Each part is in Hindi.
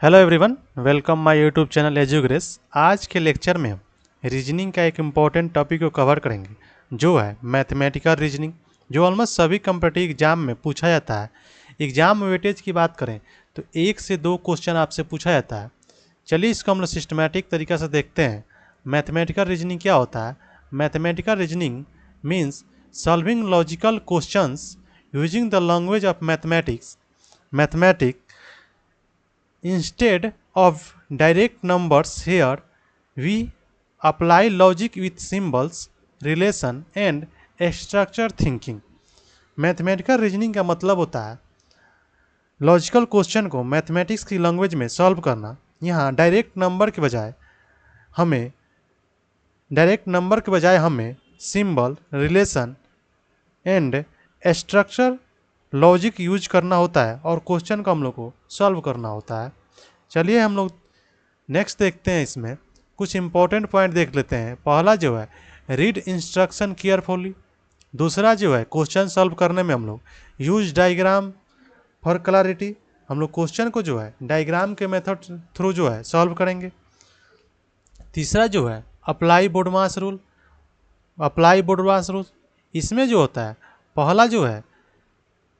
Hello everyone, welcome my YouTube channel Edugrace. आज के लेक्चर में हम रीजनिंग का एक इम्पॉर्टेंट टॉपिक को कवर करेंगे जो है मैथमेटिकल रीजनिंग, जो ऑलमोस्ट सभी कम्पिटिटिव एग्जाम में पूछा जाता है। एग्जाम में वेटेज की बात करें तो 1 से 2 क्वेश्चन आपसे पूछा जाता है। चलिए इसको हम लोग सिस्टमैटिक तरीक़े से देखते हैं। मैथमेटिकल रीजनिंग क्या होता है? Mathematical reasoning means solving logical questions using the language of mathematics instead of direct numbers. Here we apply logic with symbols, relation and structure thinking. Mathematical reasoning का मतलब होता है लॉजिकल क्वेश्चन को मैथमेटिक्स की लैंग्वेज में सॉल्व करना। यहाँ डायरेक्ट नंबर के बजाय हमें symbol, relation and structure logic use करना होता है और क्वेश्चन को हम लोग को सॉल्व करना होता है। चलिए हम लोग नेक्स्ट देखते हैं। इसमें कुछ इंपॉर्टेंट पॉइंट देख लेते हैं। पहला जो है रीड इंस्ट्रक्शन केयरफुली। दूसरा जो है क्वेश्चन सॉल्व करने में हम लोग यूज डायग्राम फॉर क्लैरिटी। हम लोग क्वेश्चन को जो है डायग्राम के मेथड थ्रू जो है सॉल्व करेंगे। तीसरा जो है अप्लाई बोडमास रूल। इसमें जो होता है पहला जो है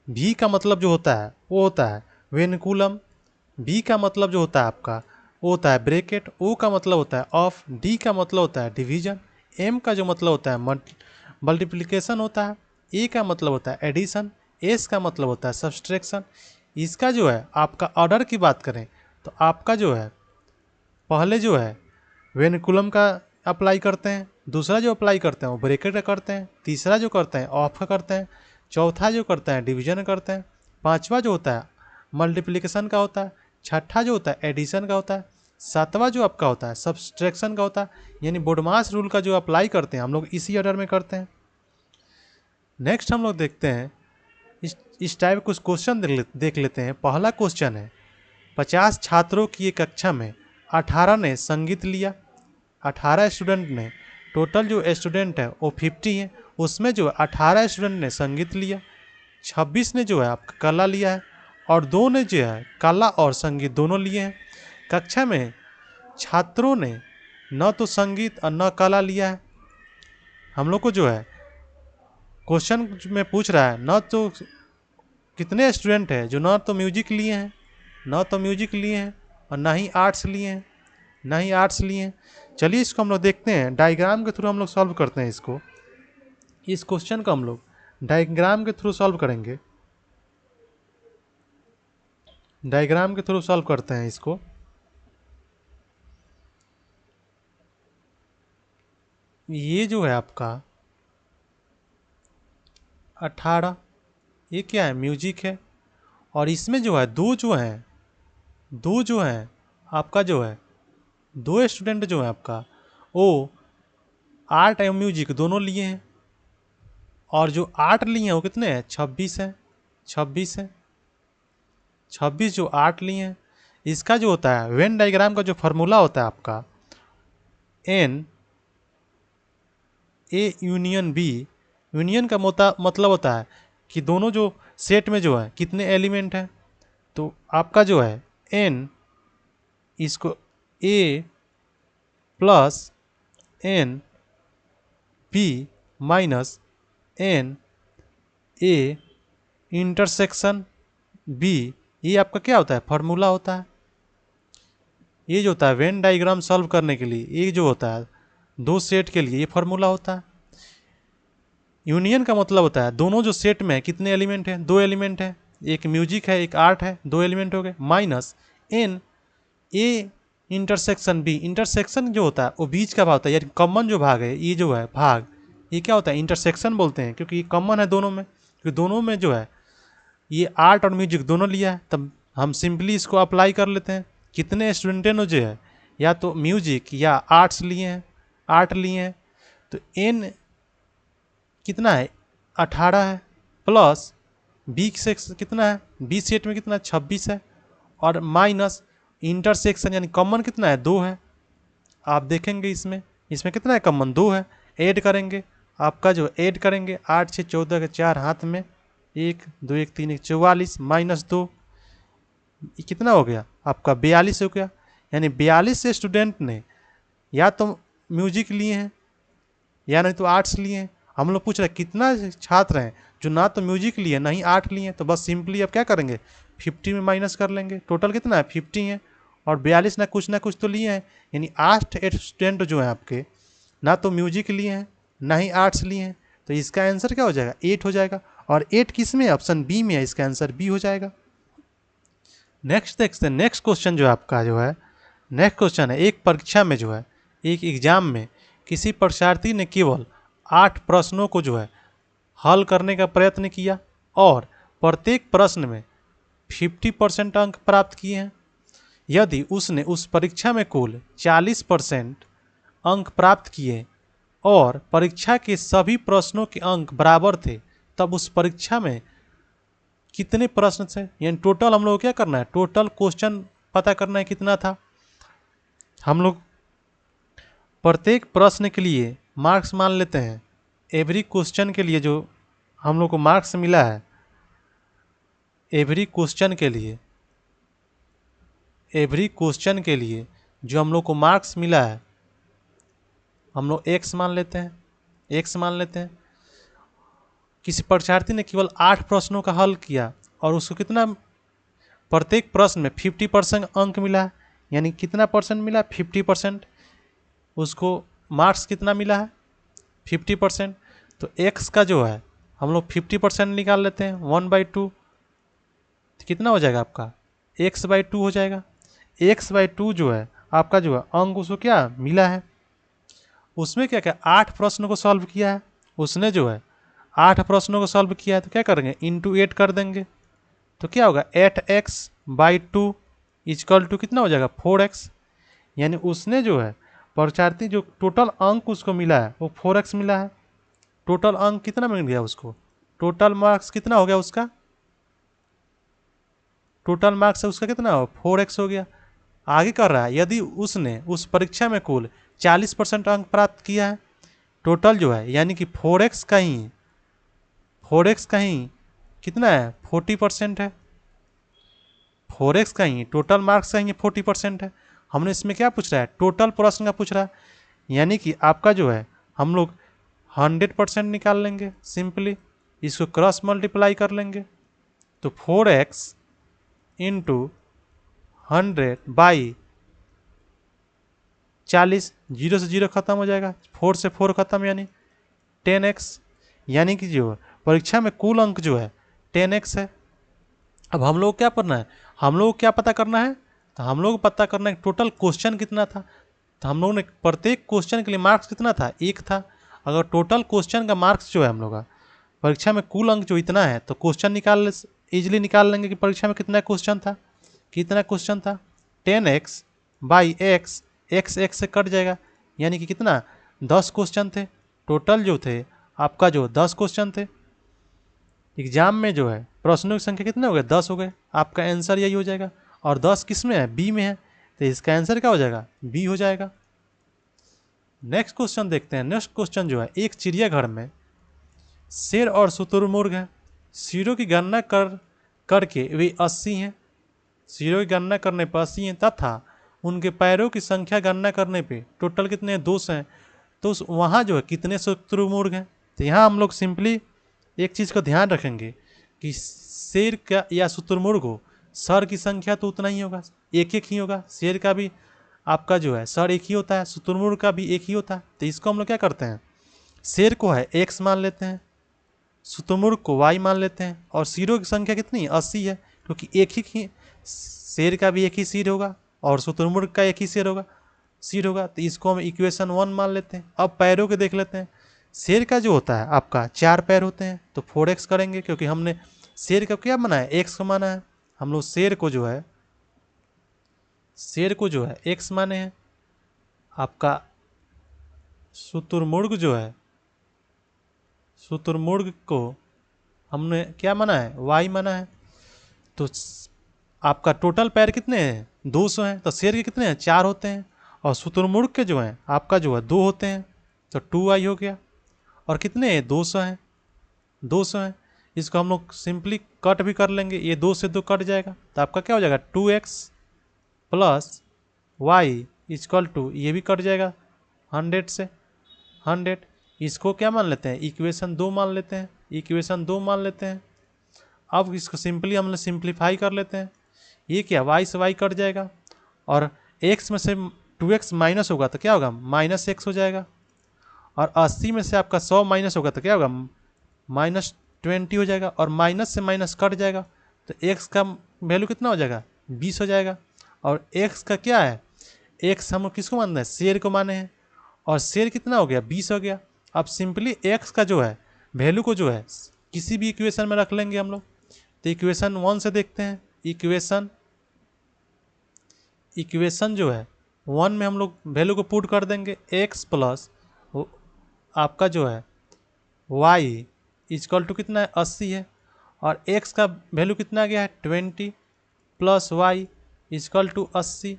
भी का मतलब जो होता है वो होता है वेनिकुलम। बी का मतलब जो होता है आपका वो होता है ब्रैकेट। ओ का मतलब होता है ऑफ। डी का मतलब होता है डिवीजन। एम का जो मतलब होता है मल्टीप्लिकेशन होता है। ए का मतलब होता है एडिशन। एस का मतलब होता है सब्सट्रैक्शन। इसका जो है आपका ऑर्डर की बात करें तो आपका जो है पहले जो है वेनिकुलम का अप्लाई करते हैं, दूसरा जो अप्लाई करते हैं वो ब्रैकेट का करते हैं, तीसरा जो करते हैं ऑफ का करते हैं, चौथा जो करते हैं डिवीजन करते हैं, पांचवा जो होता है मल्टीप्लिकेशन का होता है, छठा जो होता है एडिशन का होता है, सातवां जो आपका होता है सब्सट्रैक्शन का होता है। यानी बोडमास रूल का जो अप्लाई करते हैं हम लोग इसी ऑर्डर में करते हैं। नेक्स्ट हम लोग देखते हैं इस टाइप कुछ क्वेश्चन देख लेते हैं। पहला क्वेश्चन है 50 छात्रों की एक कक्षा में 18 ने संगीत लिया। 18 स्टूडेंट ने, टोटल जो स्टूडेंट है वो 50 है, उसमें जो 18 स्टूडेंट ने संगीत लिया, 26 ने जो है आपका कला लिया है और 2 ने जो है कला और संगीत दोनों लिए हैं। कक्षा में छात्रों ने न तो संगीत और न कला लिया है। हम लोग को जो है क्वेश्चन में पूछ रहा है न तो कितने स्टूडेंट हैं जो न तो म्यूजिक लिए हैं और ना ही आर्ट्स लिए हैं। चलिए इसको हम लोग देखते हैं डायग्राम के थ्रू हम लोग सॉल्व करते हैं। इस क्वेश्चन को हम लोग डायग्राम के थ्रू सॉल्व करेंगे। डायग्राम के थ्रू सॉल्व करते हैं इसको। ये जो है आपका 18, ये क्या है म्यूजिक है और इसमें जो है दो जो है आपका जो है 2 स्टूडेंट जो है आपका वो आर्ट एवं म्यूजिक दोनों लिए हैं और जो आर्ट लिए हैं वो कितने हैं 26 हैं। 26 जो आर्ट लिए हैं। इसका जो होता है वेन डायग्राम का जो फार्मूला होता है आपका n A union B. Union का मतलब होता है कि दोनों जो सेट में जो है कितने एलिमेंट हैं। तो आपका जो है एन इसको A plus n B minus n A intersection B, ये आपका क्या होता है फार्मूला होता है। ये जो होता है वेन डायग्राम सॉल्व करने के लिए ये जो होता है 2 सेट के लिए ये फार्मूला होता है। यूनियन का मतलब होता है दोनों जो सेट में कितने एलिमेंट हैं 2 एलिमेंट हैं, एक म्यूजिक है एक आर्ट है, 2 एलिमेंट हो गए, minus n A intersection B. Intersection जो होता है वो बीच का भाग होता है, यानी कॉमन जो भाग है ये जो है भाग ये क्या होता है इंटरसेक्शन बोलते हैं, क्योंकि ये कॉमन है दोनों में। क्योंकि दोनों में जो है ये आर्ट और म्यूजिक दोनों लिया है, तब हम सिंपली इसको अप्लाई कर लेते हैं। कितने स्टूडेंट ने जो है या तो म्यूजिक या आर्ट लिए हैं तो एन कितना है 18 है प्लस बी सेक्स कितना है बी सेट में कितना 26 है और माइनस इंटरसेक्शन यानी कॉमन कितना है 2 है। आप देखेंगे इसमें कितना है कॉमन 2 है। ऐड करेंगे आपका जो ऐड करेंगे 8 6 14 के 4 हाथ में 1 2 1 3 1 44 माइनस 2 कितना हो गया आपका 42 हो गया। यानी 42 स्टूडेंट ने या तो म्यूजिक लिए हैं या नहीं तो आर्ट्स लिए हैं। हम लोग पूछ रहे हैं कितना छात्र हैं जो ना तो म्यूजिक लिए ना ही आर्ट लिए, तो बस सिंपली अब क्या करेंगे 50 में माइनस कर लेंगे। टोटल कितना है 50 है और 42 ना कुछ तो लिए हैं, यानी 8 स्टूडेंट जो है आपके ना तो म्यूजिक लिए हैं ना ही आर्ट्स लिए हैं, तो इसका आंसर क्या हो जाएगा 8 हो जाएगा। और 8 किस में है, ऑप्शन बी में है, इसका आंसर बी हो जाएगा। नेक्स्ट देखते हैं, नेक्स्ट क्वेश्चन जो है आपका जो है, नेक्स्ट क्वेश्चन है एक परीक्षा में जो है एक एग्जाम में किसी परीक्षार्थी ने केवल 8 प्रश्नों को जो है हल करने का प्रयत्न किया और प्रत्येक प्रश्न में 50% अंक प्राप्त किए हैं। यदि उसने उस परीक्षा में कुल 40% अंक प्राप्त किए और परीक्षा के सभी प्रश्नों के अंक बराबर थे, तब उस परीक्षा में कितने प्रश्न थे, यानी टोटल हम लोग क्या करना है, टोटल क्वेश्चन पता करना है कितना था। हम लोग प्रत्येक प्रश्न के लिए मार्क्स मान लेते हैं। एवरी क्वेश्चन के लिए जो हम लोग को मार्क्स मिला है, एवरी क्वेश्चन के लिए जो हम लोग को मार्क्स मिला है, हम लोग एक्स मान लेते हैं। किसी परीक्षार्थी ने केवल 8 प्रश्नों का हल किया और उसको कितना, प्रत्येक प्रश्न में 50% अंक मिला है, यानी कितना परसेंट मिला 50%, उसको मार्क्स कितना मिला है 50%। तो एक्स का जो है हम लोग 50% निकाल लेते हैं 1/2, तो कितना हो जाएगा आपका x/2 हो जाएगा। x/2 जो है आपका जो है अंक उसको क्या मिला है, उसमें क्या क्या 8 प्रश्नों को सॉल्व किया है, उसने जो है 8 प्रश्नों को सॉल्व किया है, तो क्या करेंगे इंटू 8 कर देंगे, तो क्या होगा 8x/2 इजकल टू कितना हो जाएगा 4x। यानी उसने जो है परीक्षार्थी जो टोटल अंक उसको मिला है वो 4x मिला है। टोटल अंक कितना मिल गया उसको, टोटल मार्क्स कितना हो गया उसका, टोटल मार्क्स है उसका कितना हो 4x हो गया। आगे कर रहा है यदि उसने उस परीक्षा में कुल 40% अंक प्राप्त किया है, टोटल जो है यानी कि 4x का ही कितना है 40% है, 4x का ही टोटल मार्क्स का ही 40% है। हमने इसमें क्या पूछ रहा है टोटल प्रश्न का पूछ रहा है, यानी कि आपका जो है हम लोग 100% निकाल लेंगे, सिंपली इसको क्रॉस मल्टीप्लाई कर लेंगे, तो 4x इंटू 100/40, 0 से 0 खत्म हो जाएगा, 4 से 4 खत्म, यानी 10x, यानी कि जो परीक्षा में कुल अंक जो है 10x है। अब हम लोग क्या करना है, हम लोग क्या पता करना है, तो हम लोग पता करना है टोटल क्वेश्चन कितना था। तो हम लोगों ने प्रत्येक क्वेश्चन के लिए मार्क्स कितना था 1 था। अगर टोटल क्वेश्चन का मार्क्स जो है हम लोग का परीक्षा में कुल अंक जो इतना है, तो क्वेश्चन इजीली निकाल लेंगे कि परीक्षा में कितना क्वेश्चन था, 10x/x, x से कट जाएगा, यानी कि कितना 10 क्वेश्चन थे। टोटल जो थे आपका जो 10 क्वेश्चन थे। एग्जाम में जो है प्रश्नों की संख्या कितने हो गए 10 हो गए, आपका आंसर यही हो जाएगा। और 10 किस में है बी में है, तो इसका आंसर क्या हो जाएगा बी हो जाएगा। नेक्स्ट क्वेश्चन देखते हैं। नेक्स्ट क्वेश्चन जो है एक चिड़ियाघर में शेर और शुतुरमुर्ग हैं। शेरों की गणना करके वे 80 हैं, शेरों की गणना करने पर 80 हैं, तथा उनके पैरों की संख्या गणना करने पे टोटल कितने हैं 200 हैं, तो वहाँ जो है कितने शुतुरमुर्ग हैं। तो यहाँ हम लोग सिंपली एक चीज़ का ध्यान रखेंगे कि शेर का या शुतुरमुर्ग हो, सर की संख्या तो उतना ही होगा, एक एक ही होगा। शेर का भी आपका जो है सर एक ही होता है, शुतुरमुर्ग का भी एक ही होता है। तो इसको हम लोग क्या करते हैं, शेर को है x मान लेते हैं, शुतुरमुर्ग को y मान लेते हैं, और शेरों की संख्या कितनी 80 है, क्योंकि एक ही शेर का भी एक ही सिर होगा और शुतुरमुर्ग का एक ही सिर होगा। तो इसको हम इक्वेशन 1 मान लेते हैं। अब पैरों के देख लेते हैं। शेर का जो होता है आपका 4 पैर होते हैं, तो 4x करेंगे, क्योंकि हमने शेर का क्या माना है x को माना है। हम लोग शेर को जो है x माने हैं। आपका शुतुरमुर्ग को हमने क्या माना है y माना है। तो आपका टोटल पैर कितने हैं 200 हैं, तो शेर के कितने हैं 4 होते हैं, और शुतुरमुर्ग के जो हैं आपका जो है 2 होते हैं, तो 2y हो गया। और कितने हैं 200 हैं, इसको हम लोग सिंपली कट भी कर लेंगे, ये 2 से 2 कट जाएगा, तो आपका क्या हो जाएगा 2x plus Y is equal to, ये भी कट जाएगा 100 से 100। इसको क्या मान लेते हैं, इक्वेशन 2 मान लेते हैं, इक्वेशन 2 मान लेते हैं। अब इसको सिंपली हम लोग सिंप्लीफाई कर लेते हैं, ये क्या y से y कट जाएगा, और x में से 2x माइनस होगा तो क्या होगा -x हो जाएगा, और 80 में से आपका 100 माइनस होगा तो क्या होगा -20 हो जाएगा, और माइनस से माइनस कट जाएगा तो x का वैल्यू कितना हो जाएगा 20 हो जाएगा। और x का क्या है, x हम किसको मान रहे हैं, शेर को माने हैं, और शेर कितना हो गया 20 हो गया। अब सिंपली x का जो है वैल्यू को जो है किसी भी इक्वेशन में रख लेंगे हम लोग। तो इक्वेशन 1 से देखते हैं, इक्वेशन जो है 1 में हम लोग वैल्यू को पुट कर देंगे, x प्लस आपका जो है y इजकल टू कितना है 80 है, और x का वैल्यू कितना आ गया है 20 प्लस y इजकल टू 80,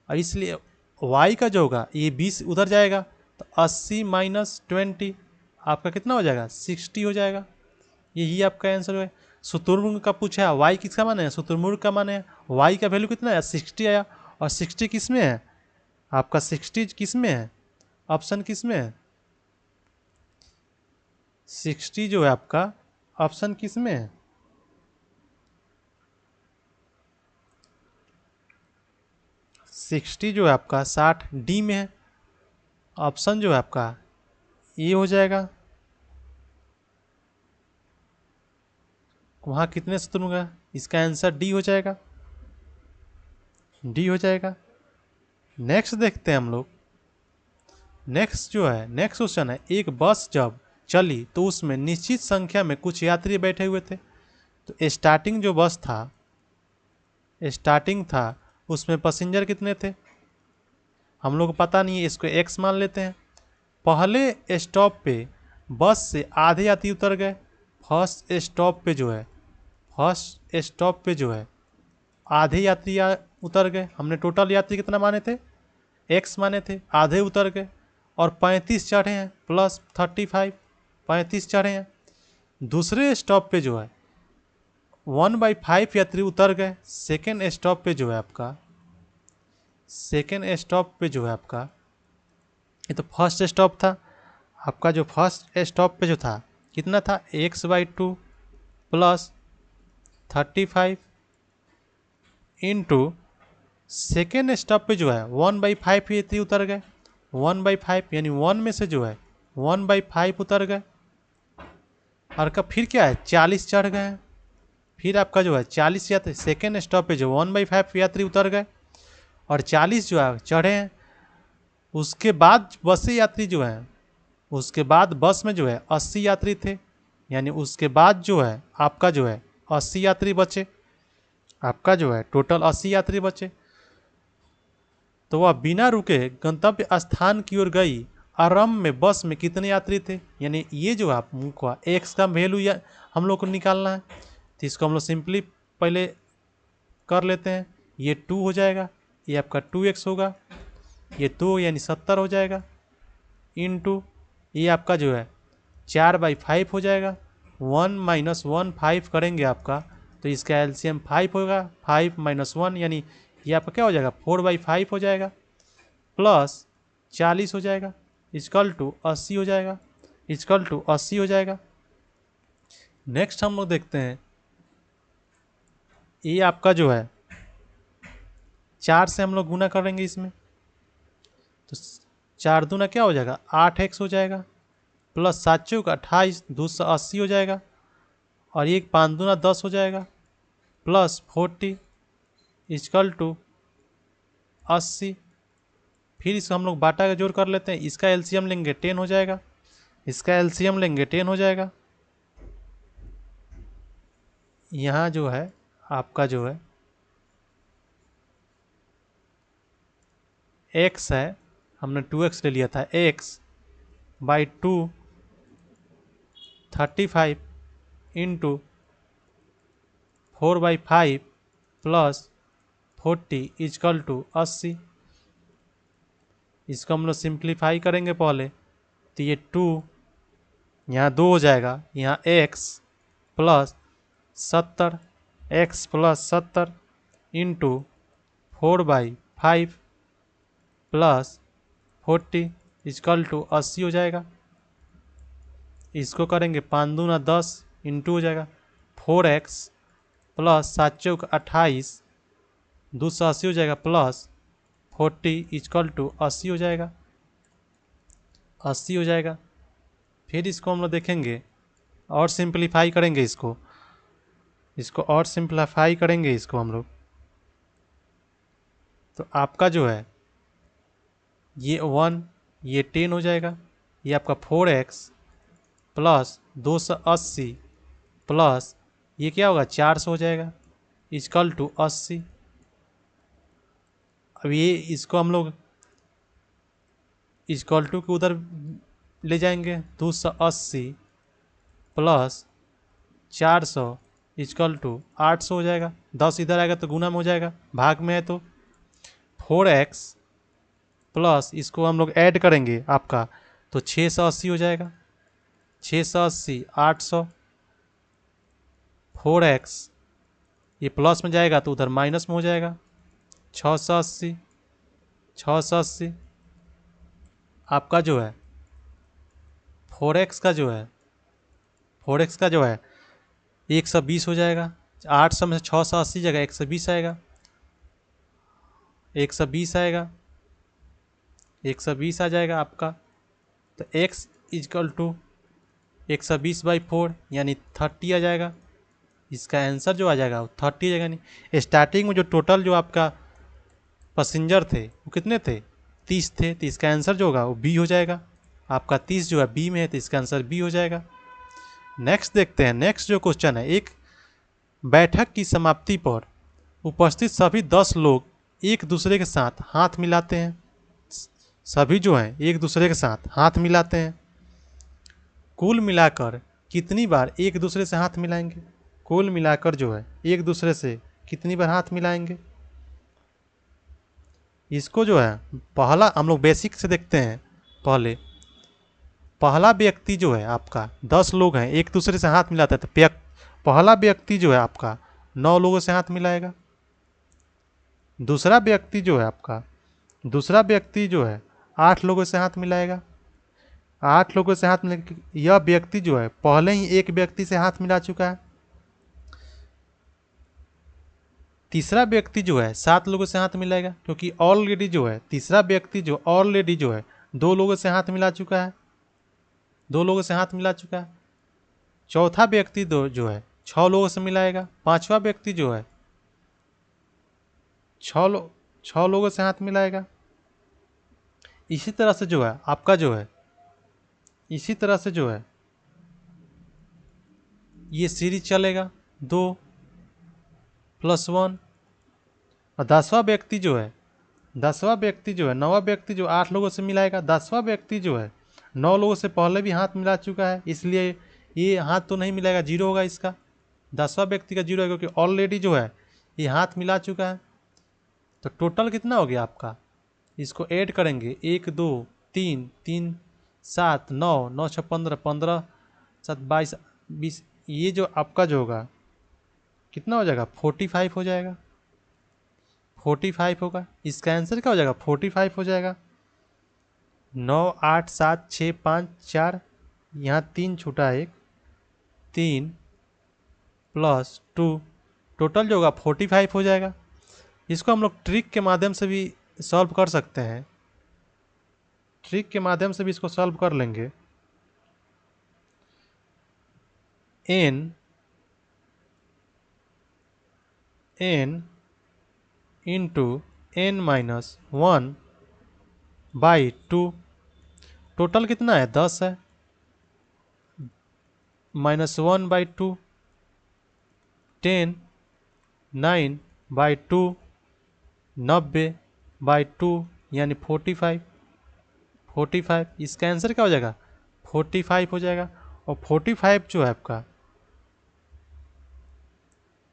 और इसलिए y का जो होगा ये 20 उधर जाएगा तो 80 माइनस 20 आपका कितना हो जाएगा 60 हो जाएगा। यही आपका आंसर है। शुतुरमुर्ग का पूछा है, y किसका माने है, शुतुरमुर्ग का माने है, y का वैल्यू कितना है 60 आया, और 60 किस में है आपका, 60 किस में है, ऑप्शन किस में है, 60 जो है आपका ऑप्शन किस में है, 60 जो है आपका 60 डी में है, ऑप्शन जो है आपका ये हो जाएगा। वहाँ कितने शुतुरमुर्ग है, इसका आंसर डी हो जाएगा, डी हो जाएगा। नेक्स्ट देखते हैं हम लोग, नेक्स्ट जो है नेक्स्ट क्वेश्चन है, एक बस जब चली तो उसमें निश्चित संख्या में कुछ यात्री बैठे हुए थे। तो स्टार्टिंग जो बस था, स्टार्टिंग था उसमें पैसेंजर कितने थे हम लोग को पता नहीं है, इसको एक्स मान लेते हैं। पहले स्टॉप पे बस से आधे यात्री उतर गए, फर्स्ट स्टॉप पे जो है, फर्स्ट स्टॉप पे जो है आधे यात्री उतर गए। हमने टोटल यात्री कितना माने थे, एक्स माने थे, आधे उतर गए, और 35 चढ़े हैं प्लस 35, 35 चढ़े हैं। दूसरे स्टॉप पे जो है 1/5 यात्री उतर गए। सेकेंड स्टॉप पे जो है आपका, सेकेंड स्टॉप पे जो है आपका, ये तो फर्स्ट स्टॉप था आपका, जो फर्स्ट स्टॉप पे जो था कितना था x/2 plus 35 into second stop पे जो है 1/5 यात्री उतर गए, 1/5 यानी 1 में से जो है 1/5 उतर गए, और का फिर क्या है 40 चढ़ गए हैं। फिर आपका जो है 40 यात्री सेकेंड स्टॉप पे जो 1/5 यात्री उतर गए और 40 जो है चढ़े हैं। उसके बाद बस यात्री जो है, उसके बाद बस में जो है 80 यात्री थे, यानी उसके बाद जो है आपका जो है 80 यात्री बचे, आपका जो है टोटल 80 यात्री बचे। तो वह बिना रुके गंतव्य स्थान की ओर गई। आरंभ में बस में कितने यात्री थे, यानी ये जो आपका एक्स का वैल्यू हम लोग को निकालना है। तो इसको हम लोग सिंपली पहले कर लेते हैं, ये 2 हो जाएगा, ये आपका 2x होगा, ये 2 यानी 70 हो जाएगा, इनटू ये आपका जो है 4/5 हो जाएगा, 1 - 1 5 करेंगे आपका, तो इसका एलसीएम 5 होगा, 5 - 1 यानी ये आपका क्या हो जाएगा 4/5 हो जाएगा, प्लस 40 हो जाएगा, इजकल टू 80 हो जाएगा, इजकल टू 80 हो जाएगा। नेक्स्ट हम लोग देखते हैं, ये आपका जो है 4 से हम लोग गुना करेंगे इसमें, तो 4 दूना क्या हो जाएगा 8x हो जाएगा, प्लस 7 चौक 28, 280 हो जाएगा, और एक 5 दूना 10 हो जाएगा, प्लस 40 इजकल टू 80। फिर इसको हम लोग बाटा का जोड़ कर लेते हैं, इसका एलसीएम लेंगे 10 हो जाएगा, इसका एलसीएम लेंगे 10 हो जाएगा। यहाँ जो है आपका जो है x है, हमने 2x ले लिया था, x/2 35 into 4/5 plus 40 equal to 80। इसको हम लोग सिंप्लीफाई करेंगे पहले, तो ये 2 यहाँ 2 हो जाएगा, यहाँ x plus 70 x plus 70 into 4/5 plus 40 equal to 80 हो जाएगा। इसको करेंगे 5 दूना 10 इंटू हो जाएगा 4x प्लस 7 चौक 28 280 हो जाएगा प्लस 40 इजकल टू 80 हो जाएगा 80 हो जाएगा। फिर इसको हम लोग देखेंगे और सिंप्लीफाई करेंगे इसको और सिंप्लीफाई करेंगे इसको हम लोग, तो आपका जो है ये 1 ये 10 हो जाएगा। ये आपका 4x प्लस 280 प्लस ये क्या होगा 400 हो जाएगा इजकल टू 80। अब ये इसको हम लोग इजकल टू के उधर ले जाएंगे 280 प्लस 400 इजकल टू 800 हो जाएगा। 10 इधर आएगा तो गुना में हो जाएगा, भाग में है तो 4x प्लस इसको हम लोग ऐड करेंगे आपका तो 680 हो जाएगा 680 800 4x ये प्लस में जाएगा तो उधर माइनस में हो जाएगा 680 आपका जो है 4x का जो है 120 हो जाएगा। 800 में से 680 जाएगा 120 आएगा 120 आ जाएगा आपका। तो x इजकल टू 120/4 यानी 30 आ जाएगा। इसका आंसर जो आ जाएगा वो 30 आ जाएगा। नहीं स्टार्टिंग में जो टोटल जो आपका पैसेंजर थे वो कितने थे 30 थे, तो इसका आंसर जो होगा वो बी हो जाएगा। आपका 30 जो है बी में है तो इसका आंसर बी हो जाएगा। नेक्स्ट देखते हैं। नेक्स्ट जो क्वेश्चन है, एक बैठक की समाप्ति पर उपस्थित सभी 10 लोग एक दूसरे के साथ हाथ मिलाते हैं। सभी जो हैं एक दूसरे के साथ हाथ मिलाते हैं। कुल मिलाकर कितनी बार एक दूसरे से हाथ मिलाएंगे? कुल मिलाकर जो है एक दूसरे से कितनी बार हाथ मिलाएंगे? इसको जो है पहला हम लोग बेसिक से देखते हैं। पहला व्यक्ति जो है आपका 10 लोग हैं एक दूसरे से हाथ मिलाता है, तो पहला व्यक्ति जो है आपका 9 लोगों से हाथ मिलाएगा। दूसरा व्यक्ति जो है 8 लोगों से हाथ मिलाएगा। 8 लोगों से हाथ मिला, यह व्यक्ति जो है पहले ही एक व्यक्ति से हाथ मिला चुका है। तीसरा व्यक्ति जो है 7 लोगों से हाथ मिलाएगा, क्योंकि ऑलरेडी जो है तीसरा व्यक्ति जो ऑलरेडी जो है 2 लोगों से हाथ मिला चुका है। चौथा व्यक्ति जो है 6 लोगों से मिलाएगा। पांचवा व्यक्ति जो है 6 लोगों से हाथ मिलाएगा। इसी तरह से जो है आपका जो है ये सीरीज चलेगा 2 + 1। और 10वां व्यक्ति जो है 9वां व्यक्ति जो 8 लोगों से मिलाएगा। 10वां व्यक्ति जो है 9 लोगों से पहले भी हाथ मिला चुका है, इसलिए ये हाथ तो नहीं मिलाएगा, 0 होगा इसका। 10वां व्यक्ति का 0 है क्योंकि ऑलरेडी जो है ये हाथ मिला चुका है। तो टोटल कितना हो गया आपका? इसको ऐड करेंगे 1 2 3 3 7 9 9 6 15 15 7 22 20, ये जो आपका जो होगा कितना हो जाएगा 45 हो जाएगा। 45 होगा। इसका आंसर क्या हो जाएगा 45 हो जाएगा। 9 8 7 6 5 4 यहाँ 3 छूटा 1 3 + 2 टोटल जो होगा 45 हो जाएगा। इसको हम लोग ट्रिक के माध्यम से भी सॉल्व कर सकते हैं। ट्रिक के माध्यम से भी इसको सॉल्व कर लेंगे। n इंटू n-1/2 टोटल कितना है 10 है। -1/2 10 9/2 90/2 यानी 45। इसका आंसर क्या हो जाएगा 45 हो जाएगा। और 45 जो है आपका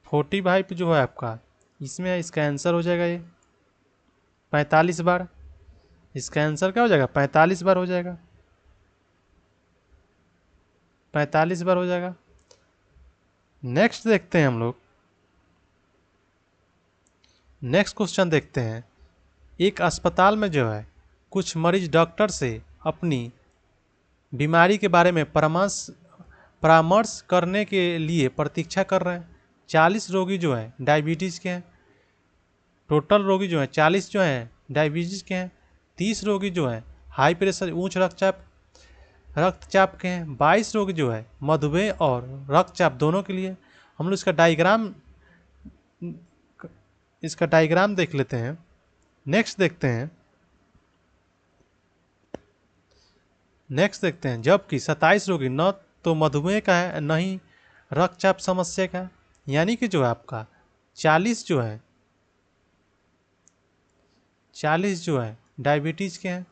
45 जो है आपका इसमें इसका आंसर हो जाएगा ये 45 बार। इसका आंसर क्या हो जाएगा 45 बार हो जाएगा। 45 बार हो जाएगा। नेक्स्ट देखते हैं हम लोग, नेक्स्ट क्वेश्चन देखते हैं। एक अस्पताल में जो है कुछ मरीज डॉक्टर से अपनी बीमारी के बारे में परामर्श करने के लिए प्रतीक्षा कर रहे हैं। 40 रोगी जो है डायबिटीज़ के हैं, टोटल रोगी जो है 40 जो हैं डायबिटीज़ के हैं, 30 रोगी जो है हाई प्रेशर उच्च रक्तचाप के हैं, 22 रोगी जो है मधुमेह और रक्तचाप दोनों के लिए। हम लोग इसका डायग्राम देख लेते हैं। नेक्स्ट देखते हैं जबकि 27 रोगी न तो मधुमेह का है न ही रक्तचाप समस्या का है। यानी कि जो है आपका 40 जो है डायबिटीज़ के हैं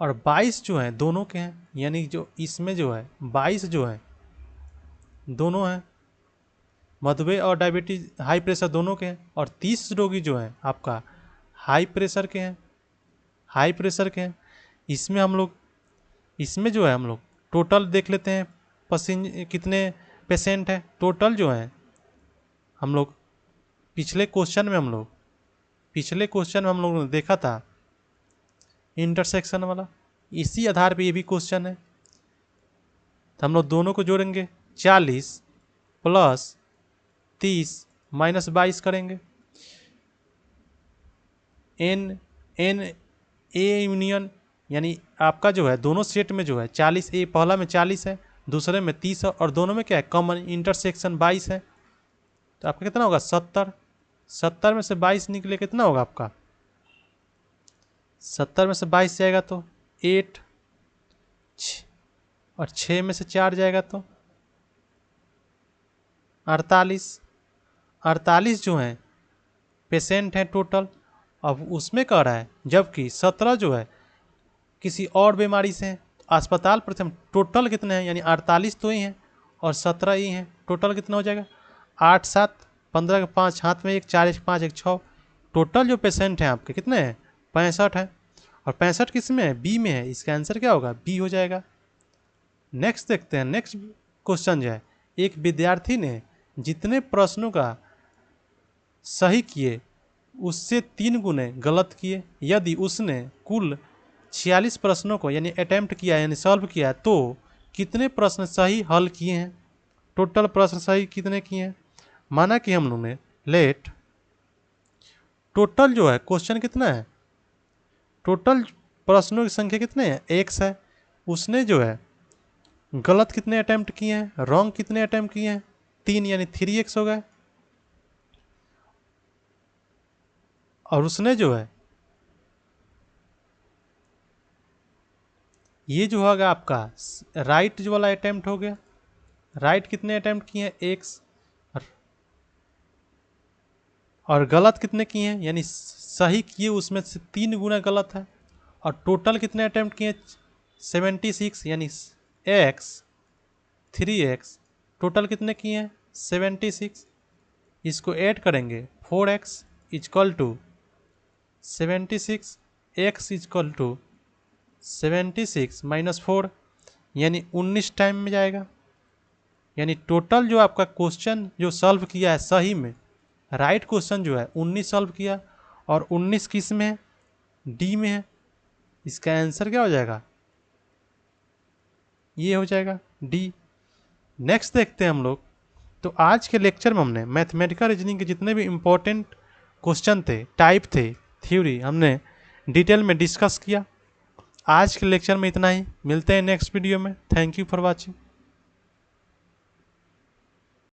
और 22 जो है दोनों के हैं। यानी जो इसमें जो है 22 जो है दोनों हैं मधुमेह और डायबिटीज हाई प्रेशर दोनों के हैं, और 30 रोगी जो है आपका हाई प्रेशर के हैं। इसमें जो है हम लोग टोटल देख लेते हैं कितने पेशेंट हैं। टोटल जो है हम लोग पिछले क्वेश्चन में हम लोग ने देखा था इंटरसेक्शन वाला, इसी आधार पे ये भी क्वेश्चन है। तो हम लोग दोनों को जोड़ेंगे, 40 प्लस 30 माइनस 22 करेंगे। एन ए यूनियन यानी आपका जो है दोनों सेट में जो है 40 ए पहला में 40 है, दूसरे में 30 है, और दोनों में क्या है कॉमन इंटरसेक्शन 22 है। तो आपका कितना होगा 70 में से 22 निकले कितना होगा आपका 70 में से 22 जाएगा तो 8 और 6 में से 4 जाएगा तो 48 जो है पेशेंट हैं टोटल। अब उसमें कह रहा है जबकि 17 जो है किसी और बीमारी से हैं। अस्पताल प्रथम टोटल कितने हैं, यानी 48 तो ही हैं और 17 ही हैं। टोटल कितना हो जाएगा 8 7 15 के 5 हाथ में 1 4 1 5 1 6। टोटल जो पेशेंट हैं आपके कितने हैं 65 हैं, और 65 किस में है बी में है। इसका आंसर क्या होगा बी हो जाएगा। नेक्स्ट देखते हैं। नेक्स्ट क्वेश्चन जो है, एक विद्यार्थी ने जितने प्रश्नों का सही किए उससे 3 गुने गलत किए। यदि उसने कुल 46 प्रश्नों को यानी अटेम्प्ट किया यानी सॉल्व किया तो कितने प्रश्न सही हल किए हैं। टोटल प्रश्न सही कितने किए हैं, माना कि हम लोग ने लेट टोटल जो है क्वेश्चन कितना है, टोटल प्रश्नों की संख्या कितने हैं x है। उसने जो है गलत कितने अटेम्प्ट किए हैं, रॉन्ग कितने अटेम्प्ट किए हैं 3 यानी 3x हो गए। और उसने जो है ये जो होगा आपका राइट जो वाला अटेम्प्ट हो गया। राइट कितने अटेम्प्ट किए हैं x, और गलत कितने किए हैं यानी सही किए उसमें से 3 गुना गलत है। और टोटल कितने अटेम्प्ट किए 76 यानी x 3x टोटल कितने किए हैं 76। इसको ऐड करेंगे 4x equal to 76, x equal to 76 minus 4 यानी 19 टाइम में जाएगा। यानी टोटल जो आपका क्वेश्चन जो सॉल्व किया है सही में राइट क्वेश्चन जो है 19 सॉल्व किया, और 19 किस में है डी में है। इसका आंसर क्या हो जाएगा ये हो जाएगा डी। नेक्स्ट देखते हैं हम लोग। तो आज के लेक्चर में हमने मैथमेटिकल रीजनिंग के जितने भी इम्पोर्टेंट क्वेश्चन थे, टाइप थे, थ्योरी हमने डिटेल में डिस्कस किया। आज के लेक्चर में इतना ही, मिलते हैं नेक्स्ट वीडियो में। Thank you for watching.